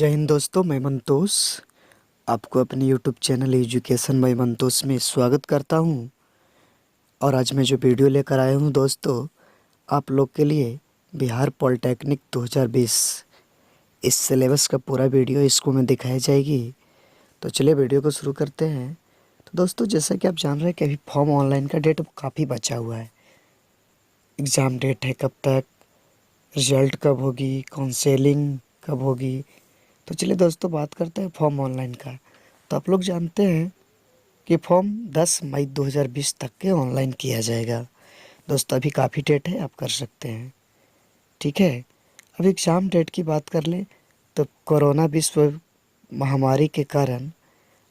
जय हिंद दोस्तों, मैं मंतोष आपको अपने YouTube channel education by Mantosh में स्वागत करता हूं। और आज मैं जो वीडियो लेकर आया हूं दोस्तों, आप लोग के लिए बिहार पॉलिटेक्निक 2020 इस सिलेबस का पूरा वीडियो इसको में दिखाई जाएगी। तो चलिए वीडियो को शुरू करते हैं। तो दोस्तों, जैसा कि आप जान रहे हैं कि अभी फॉर्म ऑनलाइन का डेट काफ़ी बचा हुआ है। एग्ज़ाम डेट है कब तक, रिजल्ट कब होगी, काउंसलिंग कब होगी। तो चलिए दोस्तों बात करते हैं फॉर्म ऑनलाइन का। तो आप लोग जानते हैं कि फॉर्म 10 मई 2020 तक के ऑनलाइन किया जाएगा। दोस्तों अभी काफ़ी डेट है, आप कर सकते हैं, ठीक है। अब एग्ज़ाम डेट की बात कर लें तो कोरोना विश्व महामारी के कारण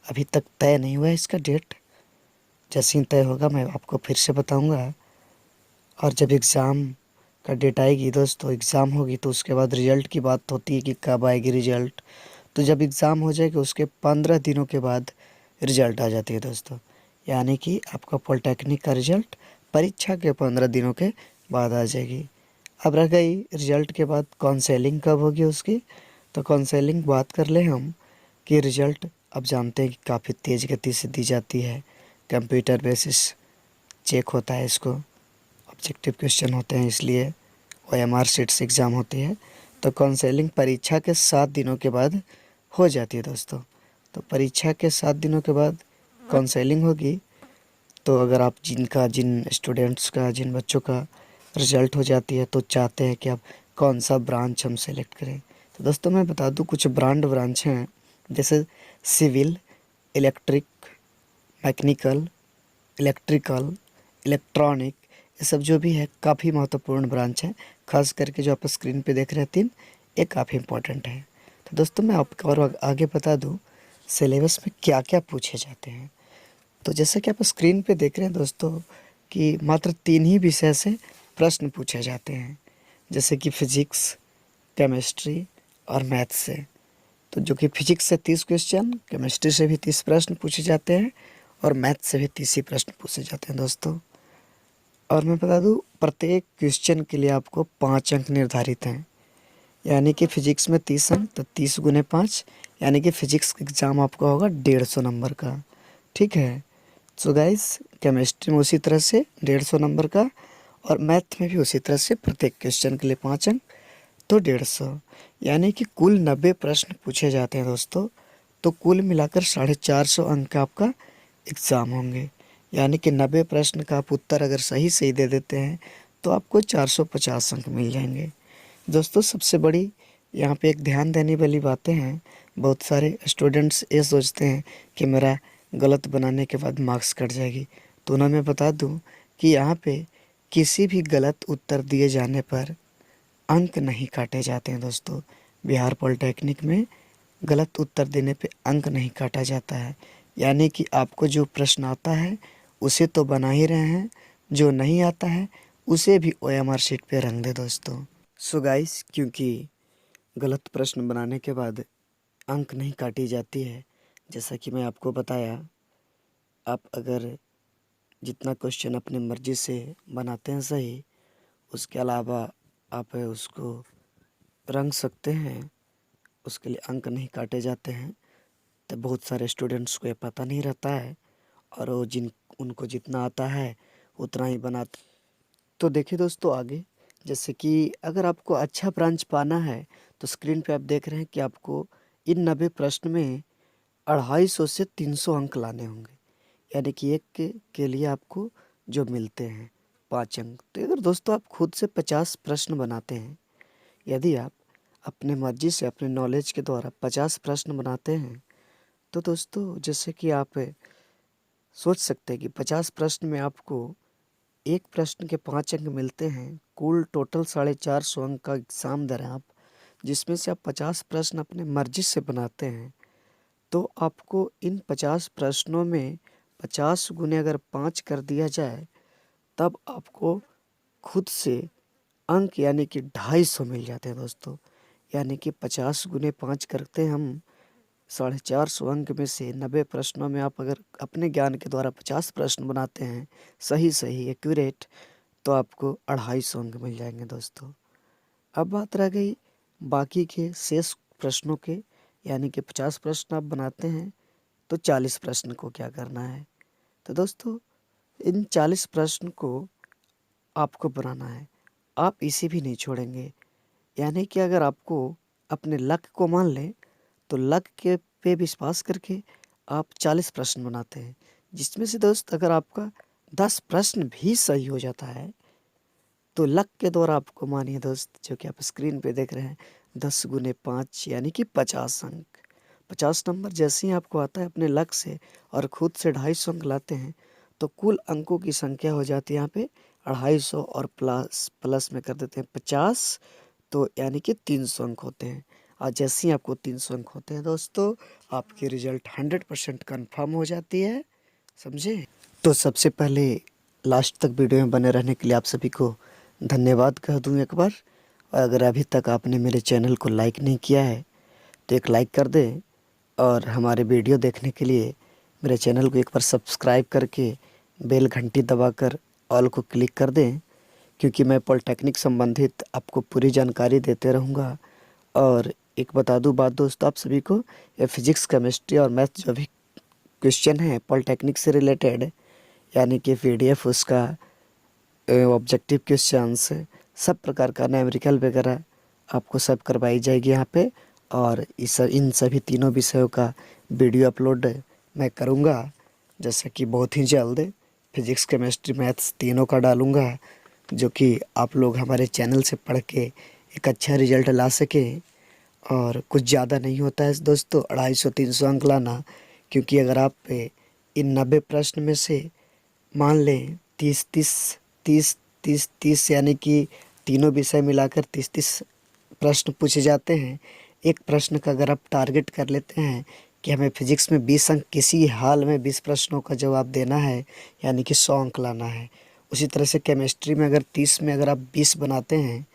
अभी तक तय नहीं हुआ है इसका डेट। जैसे ही तय होगा मैं आपको फिर से बताऊंगा। और जब एग्ज़ाम का डेट आएगी दोस्तों, एग्ज़ाम होगी तो उसके बाद रिज़ल्ट की बात होती है कि कब आएगी रिज़ल्ट। तो जब एग्ज़ाम हो जाएगा उसके 15 दिनों के बाद रिज़ल्ट आ जाती है दोस्तों। यानी कि आपका पॉलिटेक्निक का रिज़ल्ट परीक्षा के 15 दिनों के बाद आ जाएगी। अब रह गई रिज़ल्ट के बाद काउंसलिंग कब होगी उसकी। तो काउंसलिंग बात कर ले हम कि रिज़ल्ट अब जानते हैं कि काफ़ी तेज़ गति से दी जाती है। कंप्यूटर बेसिस चेक होता है, इसको ऑब्जेक्टिव क्वेश्चन होते हैं, इसलिए OMR शीट से एग्ज़ाम होती है। तो काउंसलिंग परीक्षा के 7 दिनों के बाद हो जाती है दोस्तों। तो परीक्षा के 7 दिनों के बाद काउंसलिंग होगी। तो अगर आप जिन स्टूडेंट्स का, जिन बच्चों का रिज़ल्ट हो जाती है तो चाहते हैं कि आप कौन सा ब्रांच हम सेलेक्ट करें। तो दोस्तों मैं बता दूं कुछ ब्रांच हैं, जैसे civil, electric, mechanical, electrical, electronic, ये सब जो भी है काफ़ी महत्वपूर्ण ब्रांच है। खास करके जो आप स्क्रीन पे देख रहे हैं 3, ये काफ़ी इम्पोर्टेंट है। तो दोस्तों मैं आपको और आगे बता दूं सिलेबस में क्या क्या पूछे जाते हैं। तो जैसे कि आप स्क्रीन पे देख रहे हैं दोस्तों कि मात्र 3 ही विषय से प्रश्न पूछे जाते हैं, जैसे कि फिजिक्स, केमिस्ट्री और मैथ से। तो जो कि फिजिक्स से 30 क्वेश्चन, केमिस्ट्री से भी 30 प्रश्न पूछे जाते हैं और मैथ से भी 30 ही प्रश्न पूछे जाते हैं दोस्तों। और मैं बता दूं प्रत्येक क्वेश्चन के लिए आपको 5 अंक निर्धारित हैं। यानी कि फिजिक्स में 30 अंक, तो 30 गुने 5, यानी कि फिजिक्स एग्ज़ाम आपका होगा 150 नंबर का, ठीक है। सो गाइस केमिस्ट्री में उसी तरह से 150 नंबर का, और मैथ में भी उसी तरह से प्रत्येक क्वेश्चन के लिए 5 अंक, तो 150, यानी कि कुल 90 प्रश्न पूछे जाते हैं दोस्तों। तो कुल मिलाकर 450 अंक का आपका एग्ज़ाम होंगे। यानी कि 90 प्रश्न का आप उत्तर अगर सही सही दे देते हैं तो आपको 450 अंक मिल जाएंगे दोस्तों। सबसे बड़ी यहाँ पे एक ध्यान देने वाली बातें हैं। बहुत सारे स्टूडेंट्स ये सोचते हैं कि मेरा गलत बनाने के बाद मार्क्स कट जाएगी। तो उन्हें मैं बता दूं कि यहाँ पे किसी भी गलत उत्तर दिए जाने पर अंक नहीं काटे जाते हैं दोस्तों। बिहार पॉलिटेक्निक में गलत उत्तर देने पे अंक नहीं काटा जाता है। यानी कि आपको जो प्रश्न आता है उसे तो बना ही रहे हैं, जो नहीं आता है उसे भी OMR शीट पे रख दे दोस्तों। सो गाइस, क्योंकि गलत प्रश्न बनाने के बाद अंक नहीं काटी जाती है, जैसा कि मैं आपको बताया, आप अगर जितना क्वेश्चन अपनी मर्ज़ी से बनाते हैं सही, उसके अलावा आप उसको रंग सकते हैं, उसके लिए अंक नहीं काटे जाते हैं। तो बहुत सारे स्टूडेंट्स को ये पता नहीं रहता है और वो उनको जितना आता है उतना ही बनाते। तो देखिए दोस्तों आगे, जैसे कि अगर आपको अच्छा ब्रांच पाना है तो स्क्रीन पे आप देख रहे हैं कि आपको इन 90 प्रश्न में 250 से 300 अंक लाने होंगे। यानी कि एक के लिए आपको जो मिलते हैं 5 अंक। तो अगर दोस्तों आप खुद से 50 प्रश्न बनाते हैं, यदि आप अपने मर्जी से अपने नॉलेज के द्वारा 50 प्रश्न बनाते हैं, तो दोस्तों जैसे कि आप सोच सकते हैं कि 50 प्रश्न में आपको एक प्रश्न के 5 अंक मिलते हैं। कुल टोटल 450 अंक का एग्ज़ाम दे रहे हैं आप, जिसमें से आप 50 प्रश्न अपने मर्जी से बनाते हैं। तो आपको इन 50 प्रश्नों में 50 गुने अगर 5 कर दिया जाए, तब आपको खुद से अंक यानी कि 250 मिल जाते हैं दोस्तों। यानी कि 50 गुने 5 करते हैं हम 450 अंक में से 90 प्रश्नों में आप अगर अपने ज्ञान के द्वारा 50 प्रश्न बनाते हैं सही सही एक्यूरेट, तो आपको 250 अंक मिल जाएंगे दोस्तों। अब बात रह गई बाकी के शेष प्रश्नों के, यानी कि 50 प्रश्न आप बनाते हैं तो 40 प्रश्न को क्या करना है। तो दोस्तों इन 40 प्रश्न को आपको बनाना है, आप इसे भी नहीं छोड़ेंगे। यानी कि अगर आपको अपने लक्ष्य को मान लें तो लक्ष्य के पे विश्वास करके आप 40 प्रश्न बनाते हैं, जिसमें से दोस्त अगर आपका 10 प्रश्न भी सही हो जाता है तो लक के द्वारा आपको मानिए दोस्त, जो कि आप स्क्रीन पे देख रहे हैं, 10 गुने 5 यानी कि 50 अंक। 50 नंबर जैसे ही आपको आता है अपने लक से और खुद से 250 अंक लाते हैं तो कुल अंकों की संख्या हो जाती है यहाँ पे 250 और प्लस प्लस में कर देते हैं 50, तो यानी कि 300 अंक होते हैं। और जैसे ही आपको 300 अंक होते हैं दोस्तों, आपकी रिजल्ट 100% कन्फर्म हो जाती है, समझे। तो सबसे पहले लास्ट तक वीडियो में बने रहने के लिए आप सभी को धन्यवाद कह दूं एक बार। और अगर अभी तक आपने मेरे चैनल को लाइक नहीं किया है तो एक लाइक कर दें, और हमारे वीडियो देखने के लिए मेरे चैनल को एक बार सब्सक्राइब करके बेल घंटी दबाकर ऑल को क्लिक कर दें, क्योंकि मैं पॉलिटेक्निक संबंधित आपको पूरी जानकारी देते रहूँगा। और एक बता दूं बात दोस्तों आप सभी को, ये फिजिक्स केमिस्ट्री और मैथ जो भी क्वेश्चन है पॉलिटेक्निक से रिलेटेड, यानी कि पीडीएफ उसका ऑब्जेक्टिव क्वेश्चंस सब प्रकार का न्यूमेरिकल वगैरह आपको सब करवाई जाएगी यहाँ पे। और इन सभी तीनों विषयों का वीडियो अपलोड मैं करूँगा, जैसे कि बहुत ही जल्द फिजिक्स केमिस्ट्री मैथ्स तीनों का डालूँगा, जो कि आप लोग हमारे चैनल से पढ़ के एक अच्छा रिजल्ट ला सकें। और कुछ ज़्यादा नहीं होता है दोस्तों 250-300 अंक लाना, क्योंकि अगर आप इन 90 प्रश्न में से मान लें 30 यानी कि तीनों विषय मिलाकर 30 प्रश्न पूछे जाते हैं। एक प्रश्न का अगर आप टारगेट कर लेते हैं कि हमें फिजिक्स में 20 अंक किसी हाल में 20 प्रश्नों का जवाब देना है, यानी कि 100 अंक लाना है। उसी तरह से केमिस्ट्री में अगर 30 में अगर आप 20 बनाते हैं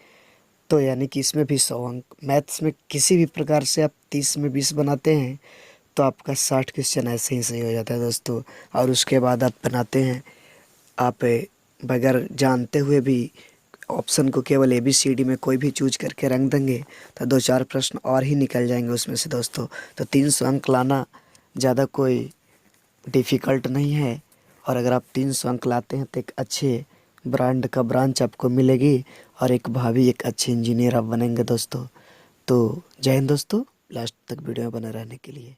तो यानी कि इसमें भी 100 अंक। मैथ्स में किसी भी प्रकार से आप 30 में 20 बनाते हैं तो आपका 60 क्वेश्चन ऐसे ही सही हो जाता है दोस्तों। और उसके बाद आप बनाते हैं, आप बगैर जानते हुए भी ऑप्शन को केवल ABCD में कोई भी चूज करके रख देंगे तो 2-4 प्रश्न और ही निकल जाएंगे उसमें से दोस्तों। तो 300 अंक लाना ज़्यादा कोई डिफ़िकल्ट नहीं है। और अगर आप 300 अंक लाते हैं तो एक अच्छे ब्रांड का ब्रांच आपको मिलेगी और एक भावी एक अच्छे इंजीनियर आप बनेंगे दोस्तों। तो जय हिंद दोस्तों, लास्ट तक वीडियो में बने रहने के लिए।